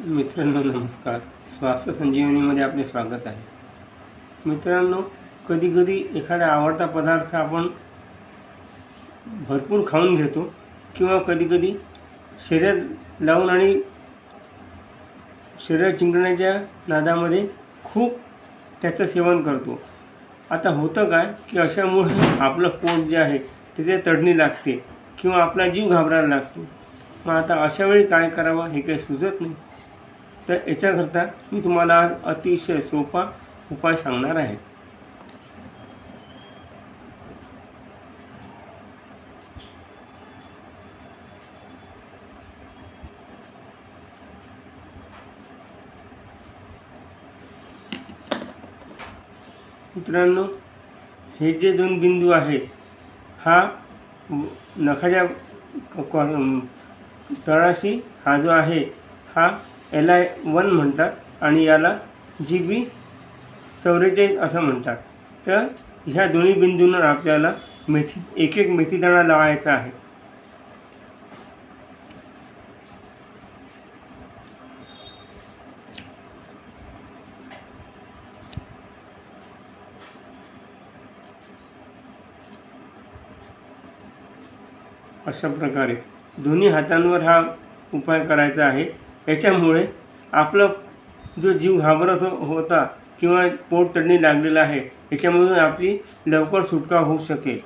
मित्रांनो नमस्कार. स्वास्थ्य संजीवनीमध्ये आपले स्वागत आहे. मित्रांनो, कधीकधी एखादा आवडता पदार्थ आपण भरपूर खाऊन घेतो किंवा कधीकधी शरीरात लावून आणि शरीर जिंकण्याच्या नादामध्ये खूप त्याचं सेवन करतो. आता होतं काय की अशामुळे आपलं पोट जे आहे तिथे तडणी लागते किंवा आपला जीव घाबरायला लागतो. मग आता अशावेळी काय करावं हे काही सुचत नाही. तर याच्याकरता मी तुम्हाला आज अतिशय सोपा उपाय सांगणार आहे. मित्रांनो, हे जे दोन बिंदू आहे हा नखाच्या तळाशी हा जो आहे हा LI1 म्हणतात आणि याला GB 44 असं म्हणतात. तर ह्या दोन्ही बिंदूंवर आपल्याला एक एक मेथीदाणा लावायचा आहे. अशा प्रकारे दोन्ही हातांवर हा उपाय करायचा आहे. याच्यामुळे आपलं जो जीव घाबरत होता किंवा पोट तडणी लागलेला आहे याच्यामधून आपली लवकर सुटका होऊ शकेल.